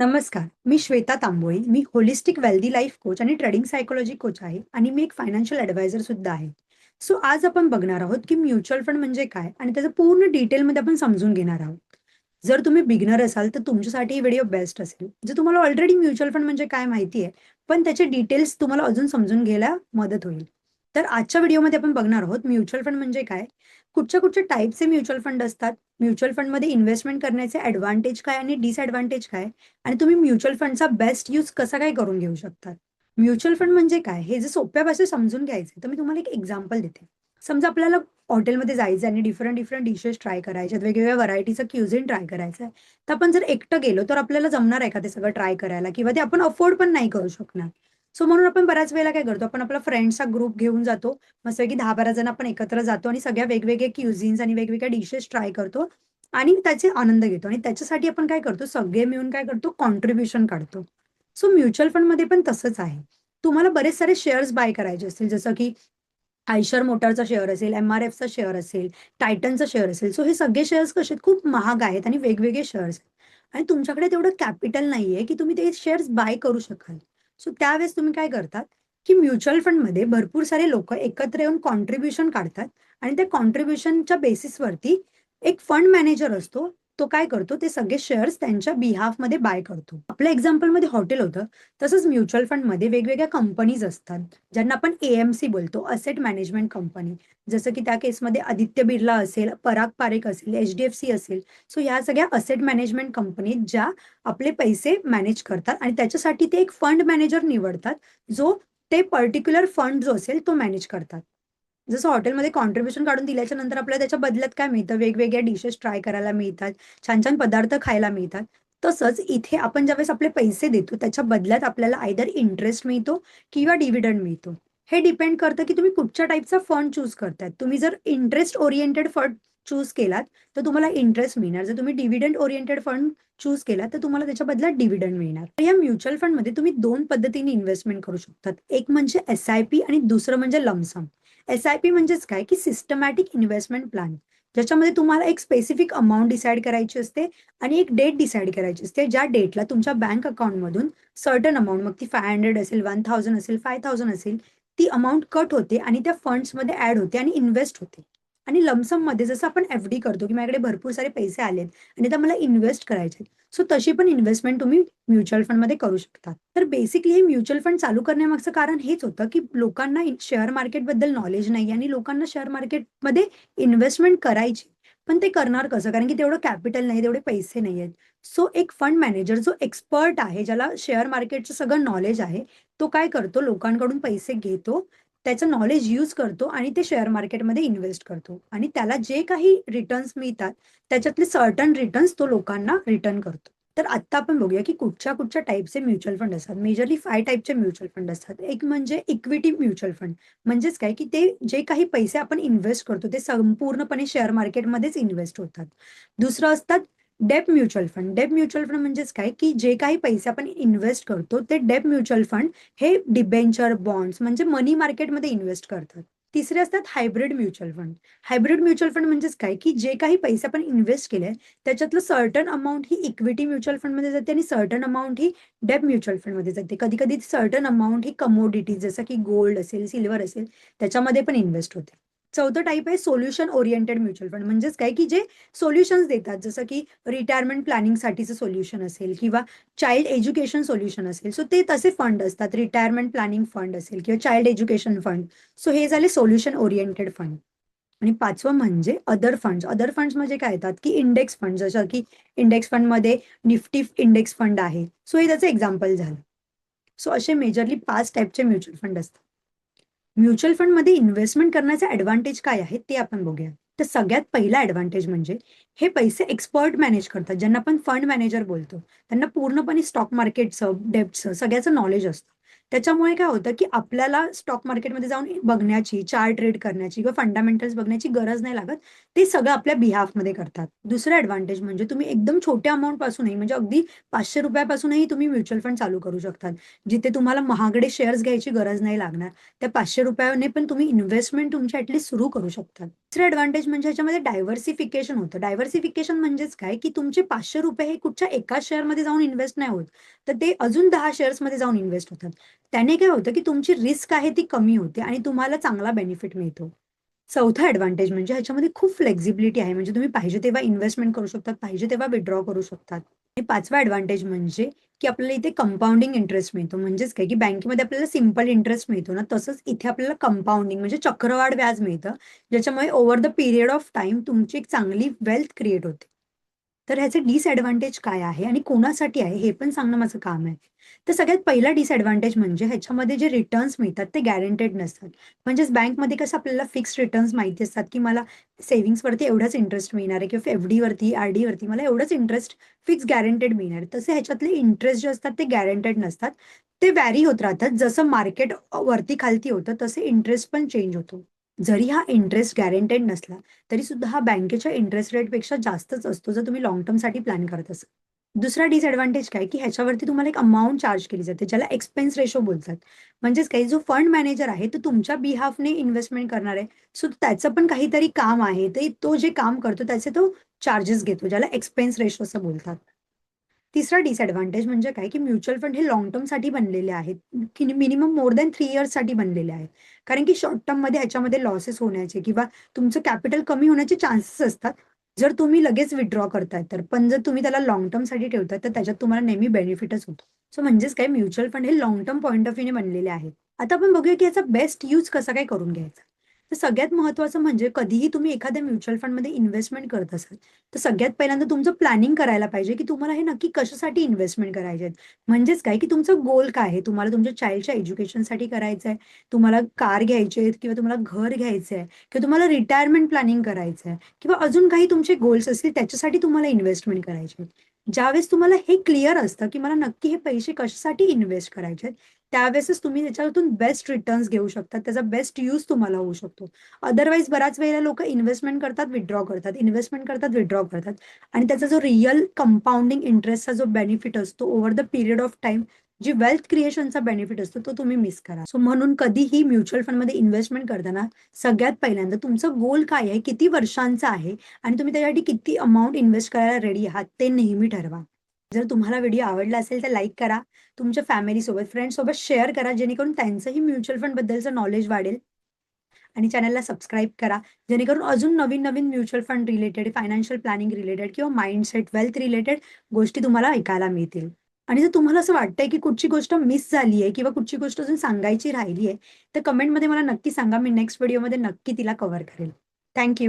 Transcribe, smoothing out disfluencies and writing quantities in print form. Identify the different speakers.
Speaker 1: नमस्कार. मी श्वेता तांबोळी. मी holistic wealthy life coach आणि trading psychology coach आहे आणि मी एक फायनान्शियल ॲडवायझर सुद्धा आहे. सो आज आपण बघणार आहोत, की म्युच्युअल फंड म्हणजे काय आणि त्याचं पूर्ण डिटेलमध्ये आपण समजून घेणार आहोत. जर तुम्ही बिगिनर असाल, तर तुमच्यासाठी ही व्हिडिओ बेस्ट असेल. जर तुम्हाला ऑलरेडी म्युच्युअल फंड म्हणजे काय माहिती आहे, पण त्याचे डिटेल्स तुम्हाला अजून समजून घ्यायला मदत होईल. तर आजच्या व्हिडिओमध्ये आपण बघणार आहोत, म्युच्युअल फंड म्हणजे काय? कुठच्या-कुठच्या टाइपचे म्युच्युअल फंड असतात? म्युच्युअल फंडमध्ये इन्व्हेस्टमेंट करण्याचे एडव्हांटेज काय आणि डिसएडव्हांटेज काय? आणि तुम्ही म्युच्युअल फंडचा बेस्ट यूज कसा काय करून घेऊ शकता? म्युच्युअल फंड म्हणजे काय? हे जर सोप्या भाषेत समजून घ्यायचं तर मी तुम्हाला एक एक्झाम्पल देते. समजा आपल्याला हॉटेलमध्ये जायचं आणि डिफरंट डिफरंट डिशेस ट्राय करायच्यात, वेगवेगळ्या व्हरायटीचं क्युझिन ट्राय करायचं आहे. तर आपण जर एकटं गेलो तर आपल्याला जमणार आहे का ते सगळं ट्राय करायला? किंवा ते आपण अफोर्ड पण नाही करू शकणार. सो म्हणून आपण बऱ्याच वेळेला काय करतो, आपण आपला फ्रेंड्सचा ग्रुप घेऊन जातो. मस्तपैकी 10-12 जण आपण एकत्र जातो आणि सगळ्या वेगवेगळे क्युझिन्स आणि वेगवेगळ्या डिशेस ट्राय करतो आणि त्याचे आनंद घेतो आणि त्याच्यासाठी आपण काय करतो, सगळे मिळून काय करतो, कॉन्ट्रिब्युशन काढतो. सो म्युच्युअल फंडमध्ये पण तसंच आहे. तुम्हाला बरेच सारे शेअर्स बाय करायचे असतील, जसं की आयशर मोटारचा शेअर असेल, एम-आर-एफचा शेअर असेल, टायटनचा शेअर असेल. सो हे सगळे शेअर्स कसे आहेत, खूप महाग आहेत आणि वेगवेगळे शेअर्स आहेत. आणि तुमच्याकडे तेवढं कॅपिटल नाहीये, की तुम्ही ते शेअर्स बाय करू शकाल. सो त्यावेळेस तुम्ही काय करतात, की म्युच्युअल फंडमध्ये भरपूर सारे लोकं एकत्र येऊन कॉन्ट्रिब्युशन काढतात आणि त्या कॉन्ट्रिब्युशनच्या बेसिसवरती एक फंड मॅनेजर असतो. तो काय करतो, ते सगळे शेअर्स त्यांच्या बिहाफमध्ये बाय करतो. आपल्या एक्झाम्पलमध्ये हॉटेल होतं. तसंच म्युच्युअल फंडमध्ये वेगवेगळ्या कंपनीज असतात. ज्यांना आपण एएमसी बोलतो, असेट मॅनेजमेंट कंपनी. जसं की त्या केसमध्ये आदित्य बिर्ला असेल, पराग पारेख असेल, एचडीएफसी असेल. सो ह्या सगळ्या असेट मॅनेजमेंट कंपनी ज्या आपले पैसे मॅनेज करतात आणि त्याच्यासाठी ते एक फंड मॅनेजर निवडतात, जो ते पर्टिक्युलर फंड जो असेल तो मॅनेज करतात. जसं हॉटेलमध्ये कॉन्ट्रिब्युशन काढून दिल्याच्या नंतर आपल्याला त्याच्या बदल्यात काय मिळतं, वेगवेगळ्या डिशेस ट्राय करायला मिळतात, छान-छान पदार्थ खायला मिळतात. तसंच इथे आपण ज्यावेळेस आपले पैसे देतो, त्याच्या बदल्यात आपल्याला आयदर इंटरेस्ट मिळतो किंवा डिव्हिडंड मिळतो. हे डिपेंड करतं, की तुम्ही कुठच्या टाइपचा फंड चूज करताय. तुम्ही जर इंटरेस्ट ओरिएंटेड फंड चूज केलात, तर तुम्हाला इंटरेस्ट मिळणार. जर तुम्ही डिव्हिडंड ओरिएंटेड फंड चूज केलात, तर तुम्हाला त्याच्या बदल्यात डिव्हिडंड मिळणार. तर या म्युच्युअल फंडमध्ये तुम्ही 2 पद्धतीने इन्व्हेस्टमेंट करू शकतात. एक म्हणजे एस-आय-पी आणि दुसरं म्हणजे लंप एस-आय-पी म्हणजेच काय, की सिस्टमॅटिक इन्व्हेस्टमेंट प्लॅन. ज्याच्यामध्ये तुम्हाला एक स्पेसिफिक अमाउंट डिसाईड करायची असते आणि एक डेट डिसाईड करायची असते. ज्या डेटला तुमच्या बँक अकाउंटमधून सर्टन अमाउंट, मग ती 500 असेल, 1000 असेल, 5000 असेल, ती अमाउंट कट होते आणि त्या फंड्समध्ये ॲड होते आणि इन्व्हेस्ट होते. आणि लमसममध्ये जसं आपण एफ-डी करतो, की माझ्याकडे भरपूर सारे पैसे आलेत आणि आता मला इन्व्हेस्ट करायचे सो तशी पण इन्व्हेस्टमेंट तुम्ही म्युच्युअल फंडमध्ये करू शकता. तर बेसिकली हे म्युच्युअल फंड चालू करण्यामागचं कारण हेच होतं, की लोकांना शेअर मार्केटबद्दल नॉलेज नाही आणि लोकांना शेअर मार्केटमध्ये इन्व्हेस्टमेंट करायची. पण ते करणार कसं? कारण की तेवढं कॅपिटल नाही, तेवढे पैसे नाहीयेत. सो एक फंड मॅनेजर जो एक्सपर्ट आहे, ज्याला शेअर मार्केटचं सगळं नॉलेज आहे, तो काय करतो लोकांकडून पैसे घेतो, त्याचं नॉलेज यूज करतो आणि ते शेअर मार्केटमध्ये इन्व्हेस्ट करतो आणि त्याला जे काही रिटर्न्स मिळतात, त्याच्यातले सर्टन रिटर्न्स तो लोकांना रिटर्न करतो. तर आत्ता आपण बघूया, की कुठच्या-कुठच्या टाइपचे म्युच्युअल फंड असतात. मेजरली 5 टाइपचे म्युच्युअल फंड असतात. एक म्हणजे इक्विटी म्युच्युअल फंड. म्हणजेच काय, की ते जे काही पैसे आपण इन्व्हेस्ट करतो, ते संपूर्णपणे शेअर मार्केटमध्येच इन्व्हेस्ट होतात. दुसरं असतात डेब्ट म्युच्युअल फंड. डेब्ट म्युच्युअल फंड म्हणजेच काय, की जे काही पैसे आपण इन्व्हेस्ट करतो, ते डेब्ट म्युच्युअल फंड हे डिबेंचर, बॉन्ड्स म्हणजे मनी मार्केटमध्ये इन्व्हेस्ट करतात. तिसरे असतात hybrid mutual fund. Hybrid mutual fund म्हणजेच काय, की जे काही पैसे आपण इन्व्हेस्ट केले, त्याच्यातलं सर्टन अमाउंट ही इक्विटी म्युच्युअल फंडमध्ये जाते आणि सर्टन अमाउंट ही डेब्ट म्युच्युअल फंडमध्ये जाते. कधी-कधी सर्टन अमाउंट ही कमोडिटीज जसं की गोल्ड असेल, सिल्व्हर असेल, त्याच्यामध्ये पण इन्व्हेस्ट होते. चौथं टाइप आहे सोल्युशन ओरिएंटेड म्युच्युअल फंड. म्हणजेच काय, की जे सोल्युशन्स देतात, जसं की रिटायरमेंट प्लॅनिंगसाठीचं सोल्युशन असेल किंवा चाइल्ड एज्युकेशन सोल्युशन असेल. सो ते तसे फंड असतात. रिटायरमेंट प्लॅनिंग फंड असेल किंवा चाइल्ड एज्युकेशन फंड. सो हे झाले सोल्युशन ओरिएंटेड फंड. आणि 5वं म्हणजे अदर फंड्स. अदर फंड्स म्हणजे काय येतात, की इंडेक्स फंड जसं की इंडेक्स फंडमध्ये निफ्टी इंडेक्स फंड आहे. सो हे त्याचं एक्झाम्पल झालं. सो असे मेजरली 5 टाइपचे म्युच्युअल फंड असतात. म्युच्युअल फंडमध्ये इन्व्हेस्टमेंट करण्याचे एडव्हांटेज काय आहेत ते आपण बघूया. तर सगळ्यात पहिला एडव्हांटेज म्हणजे हे पैसे एक्सपर्ट मॅनेज करतात, ज्यांना आपण फंड मॅनेजर बोलतो. त्यांना पूर्णपणे स्टॉक मार्केटचं, डेब्टचं सगळ्याचं नॉलेज असतं. त्याच्यामुळे काय होतं, की आपल्याला स्टॉक मार्केटमध्ये जाऊन बघण्याची, चार्ट ट्रेड करण्याची किंवा फंडामेंटल्स बघण्याची गरज नाही लागत. ते सगळं आपल्या बिहाफमध्ये करतात. दुसरं एडव्हांटेज म्हणजे तुम्ही एकदम छोट्या अमाउंटपासूनही म्हणजे अगदी ₹500 पासूनही तुम्ही म्युच्युअल फंड चालू करू शकतात. जिथे तुम्हाला महागडे शेअर्स घ्यायची गरज नाही लागणार. त्या ₹500 ने पण तुम्ही इन्व्हेस्टमेंट तुमची ॲटलीस्ट सुरू करू शकता. तिसरं एडव्हांटेज म्हणजे ह्याच्यामध्ये डायव्हर्सिफिकेशन होतं. डायव्हर्सिफिकेशन म्हणजेच काय, की तुमचे ₹500 हे कुठच्या एकाच शेअरमध्ये जाऊन इन्व्हेस्ट नाही होत. तर ते अजून 10 शेअर्समध्ये जाऊन इन्व्हेस्ट होतात. त्याने काय होतं, की तुमची रिस्क आहे ती कमी होते आणि तुम्हाला चांगला बेनिफिट मिळतो. चौथा एडव्हांटेज म्हणजे ह्याच्यामध्ये खूप फ्लेक्सिबिलिटी आहे. म्हणजे तुम्ही पाहिजे तेव्हा इन्व्हेस्टमेंट करू शकतात, पाहिजे तेव्हा विथड्रॉ करू शकतात. आणि 5वा एडव्हांटेज म्हणजे, की आपल्याला इथे कंपाउंडिंग इंटरेस्ट मिळतो. म्हणजेच काय, की बँकेमध्ये आपल्याला सिंपल इंटरेस्ट मिळतो ना, तसंच इथे आपल्याला कंपाउंडिंग म्हणजे चक्रवाढ व्याज मिळतं. ज्याच्यामुळे over the period of time तुमची एक चांगली वेल्थ क्रिएट होते. तर ह्याचे डिसएडव्हांटेज काय आहे आणि कोणासाठी आहे हे पण सांगणं माझं काम आहे. तर सगळ्यात पहिला डिसएडव्हांटेज म्हणजे ह्याच्यामध्ये जे रिटर्न्स मिळतात ते गॅरंटेड नसतात. म्हणजेच बँकमध्ये कसं आपल्याला फिक्स्ड रिटर्न्स माहिती असतात, की मला सेव्हिंग्जवरती एवढाच इंटरेस्ट मिळणार आहे किंवा एफ-डीवरती, आर-डीवरती मला एवढंच इंटरेस्ट फिक्स गॅरंटेड मिळणार आहे. तसे ह्याच्यातले इंटरेस्ट जे असतात ते गॅरंटेड नसतात. ते व्हॅरी होत राहतात. जसं मार्केट वरती खालती होतं तसे इंटरेस्ट पण चेंज होतो. जरी हा इंटरेस्ट गॅरंटेड नसला, तरी सुद्धा हा बँकेच्या इंटरेस्ट रेटपेक्षा जास्तच असतो, जर तुम्ही लाँग टर्मसाठी प्लॅन करत असाल. दुसरा डिसएडव्हांटेज काय, की ह्याच्यावरती तुम्हाला एक अमाउंट चार्ज केली जाते, ज्याला एक्सपेन्स रेशो बोलतात. म्हणजेच काही जो फंड मॅनेजर आहे, तो तुमच्या बिहाफने इन्व्हेस्टमेंट करणार आहे. सो त्याचं पण काहीतरी काम आहे. ते तो जे काम करतो त्याचे तो चार्जेस घेतो, ज्याला एक्सपेन्स रेशो असं बोलतात. तिसरा डिसएडव्हांटेज म्हणजे काय, की म्युच्युअल फंड हे लाँग टर्मसाठी बनलेले आहेत. की मिनिमम मोर दॅन 3 इयर्ससाठी बनलेले आहेत. कारण की शॉर्ट टर्ममध्ये ह्याच्यामध्ये लॉसेस होण्याचे किंवा तुमचं कॅपिटल कमी होण्याचे चान्सेस असतात. जर तुम्ही लगेच विथड्रॉ करताय तर. पण जर तुम्ही त्याला लाँग टर्मसाठी ठेवताय, तर त्याच्यात तुम्हाला नेहमी बेनिफिटच होतो. सो म्हणजेच काय म्युच्युअल फंड हे लाँग टर्म पॉइंट ऑफ व्ह्यूने बनलेले आहेत. आता आपण बघूया, की याचा बेस्ट यूज कसा काय करून घ्यायचा. तर सगळ्यात महत्त्वाचं म्हणजे कधीही तुम्ही एखाद्या म्युच्युअल फंडमध्ये इन्व्हेस्टमेंट करत असाल, तर सगळ्यात पहिल्यांदा तुमचं प्लॅनिंग करायला पाहिजे, की तुम्हाला हे नक्की कशासाठी इन्व्हेस्टमेंट करायचे आहेत. म्हणजेच काय, की तुमचं गोल काय आहे? तुम्हाला तुमच्या चाइल्डच्या एज्युकेशनसाठी करायचं आहे, तुम्हाला कार घ्यायची आहेत किंवा तुम्हाला घर घ्यायचं आहे किंवा तुम्हाला रिटायरमेंट प्लॅनिंग करायचं आहे किंवा अजून काही तुमचे गोल्स असतील त्याच्यासाठी तुम्हाला इन्व्हेस्टमेंट करायची आहे. ज्यावेळेस तुम्हाला हे क्लिअर असतं, की मला नक्की हे पैसे कशासाठी इन्व्हेस्ट करायचे आहेत, त्यावेळेसच तुम्ही त्याच्यातून बेस्ट रिटर्न्स घेऊ शकता. त्याचा बेस्ट यूज तुम्हाला होऊ शकतो. अदरवाईज बऱ्याच वेळेला लोकं इन्व्हेस्टमेंट करतात, विथड्रॉ करतात, इन्व्हेस्टमेंट करतात, विथड्रॉ करतात आणि त्याचा जो रिअल कंपाउंडिंग इंटरेस्टचा जो बेनिफिट असतो over the period of time, जी वेल्थ क्रिएशनचा बेनिफिट असतो, तो तुम्ही मिस करा. सो म्हणून कधीही म्युच्युअल फंडमध्ये इन्व्हेस्टमेंट करताना सगळ्यात पहिल्यांदा तुमचं गोल काय आहे, किती वर्षांचं आहे आणि तुम्ही त्याच्यासाठी किती अमाउंट इन्व्हेस्ट करायला रेडी आहात, ते नेहमी ठरवा. जर तुम्हाला व्हिडिओ आवडला असेल तर लाईक करा. तुमच्या फॅमिलीसोबत, फ्रेंड्ससोबत शेअर करा, जेणेकरून त्यांचंही म्युच्युअल फंड बद्दलचं नॉलेज वाढेल. आणि चॅनलला सबस्क्राईब करा. जेणेकरून अजून नवीन-नवीन mutual fund related, financial planning related किंवा माइंडसेट, वेल्थ रिलेटेड गोष्टी तुम्हाला ऐकायला मिळतील. आणि जर तुम्हाला असं वाटतंय, की कुठची गोष्ट मिस झाली आहे किंवा कुठची गोष्ट अजून सांगायची राहिली आहे, तर कमेंटमध्ये मला नक्की सांगा. मी नेक्स्ट व्हिडिओमध्ये नक्की तिला कव्हर करेल. थँक